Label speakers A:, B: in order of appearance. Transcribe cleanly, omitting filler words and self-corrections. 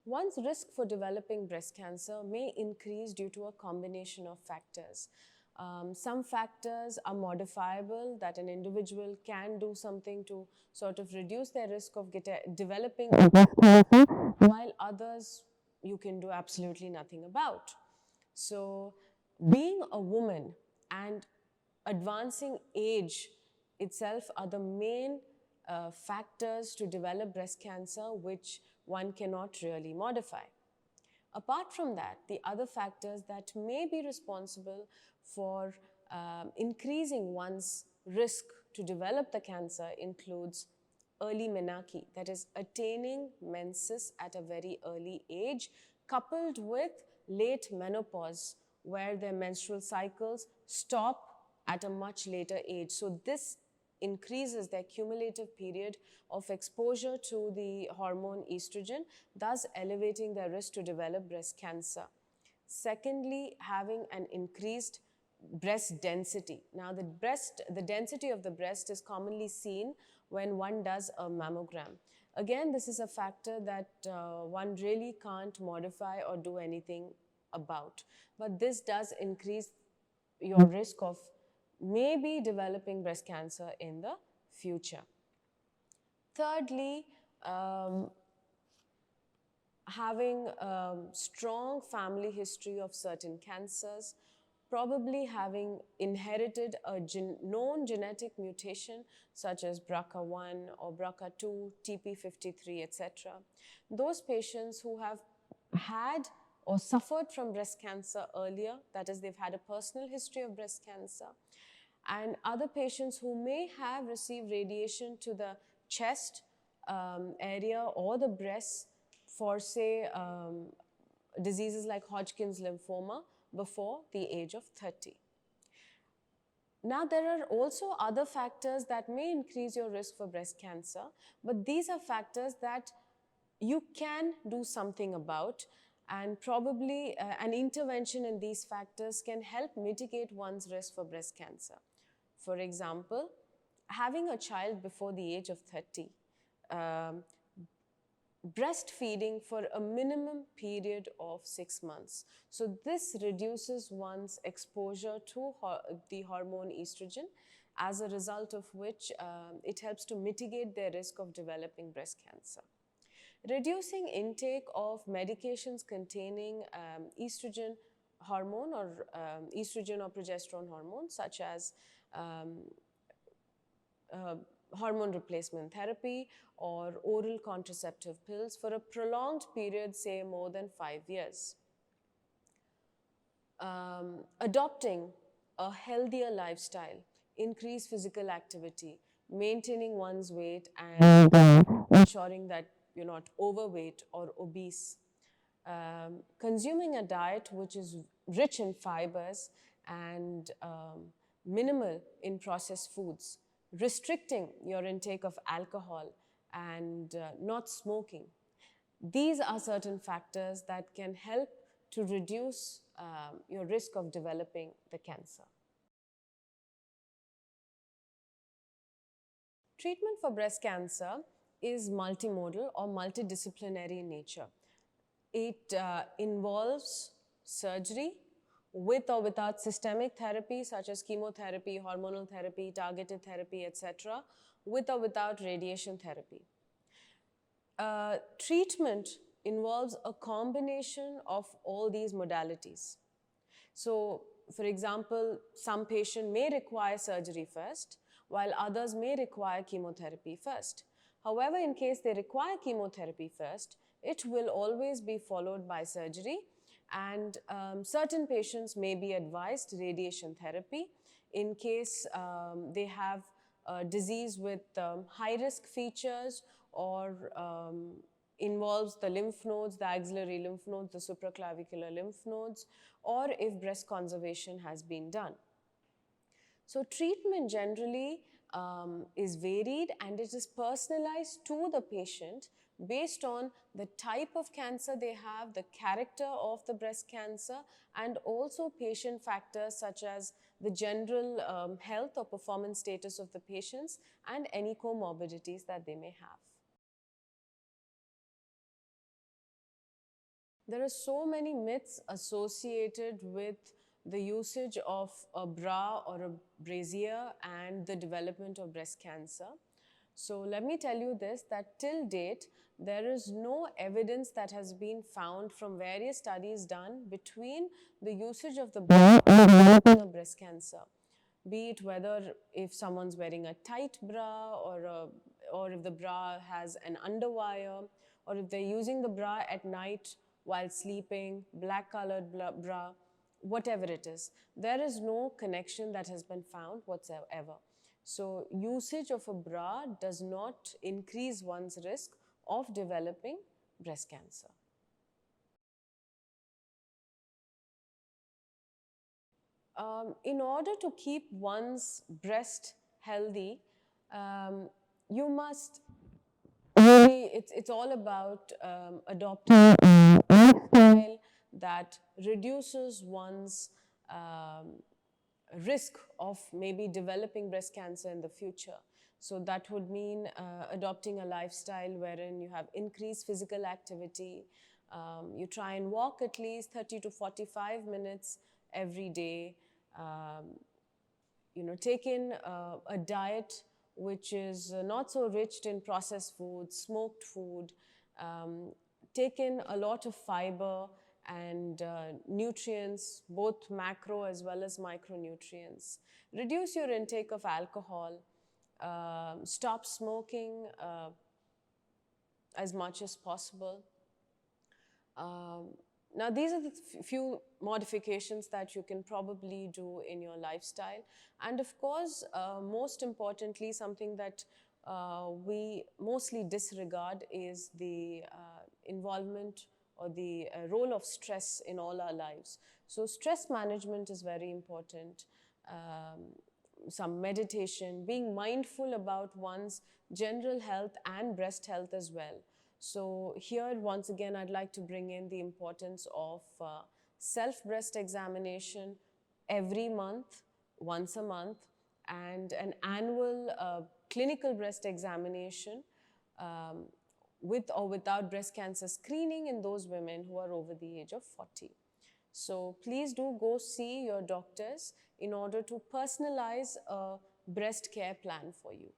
A: One's risk for developing breast cancer may increase due to a combination of factors. Some factors are modifiable, that an individual can do something to sort of reduce their risk of developing breast cancer, while others you can do absolutely nothing about. So, being a woman and advancing age itself are the main factors to develop breast cancer, which one cannot really modify. Apart from that, the other factors that may be responsible for increasing one's risk to develop the cancer includes early menarche, that is attaining menses at a very early age, coupled with late menopause, where their menstrual cycles stop at a much later age. So this increases their cumulative period of exposure to the hormone estrogen, thus elevating their risk to develop breast cancer. Secondly, having an increased breast density. Now, the density of the breast is commonly seen when one does a mammogram. Again, this is a factor that one really can't modify or do anything about. But this does increase your risk of maybe developing breast cancer in the future. Thirdly, having a strong family history of certain cancers, probably having inherited a known genetic mutation such as BRCA1 or BRCA2, TP53, etc. Those patients who have had or suffered from breast cancer earlier, that is, they've had a personal history of breast cancer, and other patients who may have received radiation to the chest area or the breasts for, say, diseases like Hodgkin's lymphoma before the age of 30. Now, there are also other factors that may increase your risk for breast cancer, but these are factors that you can do something about, and probably an intervention in these factors can help mitigate one's risk for breast cancer. For example, having a child before the age of 30, breastfeeding for a minimum period of 6 months. So this reduces one's exposure to the hormone estrogen, as a result of which it helps to mitigate their risk of developing breast cancer. Reducing intake of medications containing estrogen hormone or estrogen or progesterone hormone, such as hormone replacement therapy or oral contraceptive pills for a prolonged period, say more than 5 years. Adopting a healthier lifestyle, increase physical activity, maintaining one's weight, and ensuring that you're not overweight or obese. Consuming a diet which is rich in fibers and minimal in processed foods. Restricting your intake of alcohol and not smoking. These are certain factors that can help to reduce your risk of developing the cancer. Treatment for breast cancer is multimodal or multidisciplinary in nature. It involves surgery with or without systemic therapy such as chemotherapy, hormonal therapy, targeted therapy, etc., with or without radiation therapy. Treatment involves a combination of all these modalities. So, for example, some patient may require surgery first, while others may require chemotherapy first. However, in case they require chemotherapy first, it will always be followed by surgery, and certain patients may be advised radiation therapy in case they have a disease with high-risk features or involves the lymph nodes, the axillary lymph nodes, the supraclavicular lymph nodes, or if breast conservation has been done. So treatment generally is varied, and it is personalized to the patient based on the type of cancer they have, the character of the breast cancer, and also patient factors such as the general health or performance status of the patients and any comorbidities that they may have. There are so many myths associated with the usage of a bra or a brassiere and the development of breast cancer. So let me tell you this, that till date, there is no evidence that has been found from various studies done between the usage of the bra and developing of breast cancer. Be it whether if someone's wearing a tight bra or if the bra has an underwire, or if they're using the bra at night while sleeping, black colored bra, whatever it is. There is no connection that has been found whatsoever. So usage of a bra does not increase one's risk of developing breast cancer. In order to keep one's breast healthy, you must really, it's all about adopting a lifestyle that reduces one's risk of maybe developing breast cancer in the future. So that would mean adopting a lifestyle wherein you have increased physical activity. You try and walk at least 30 to 45 minutes every day. Take in a diet which is not so rich in processed food, smoked food. Take in a lot of fiber and nutrients, both macro as well as micronutrients. Reduce your intake of alcohol. Stop smoking as much as possible. Now, these are the few modifications that you can probably do in your lifestyle. And of course, most importantly, something that we mostly disregard is the involvement or the role of stress in all our lives. So stress management is very important. Some meditation, being mindful about one's general health and breast health as well. So here, once again, I'd like to bring in the importance of self-breast examination every month, once a month, and an annual clinical breast examination with or without breast cancer screening in those women who are over the age of 40. So please do go see your doctors in order to personalize a breast care plan for you.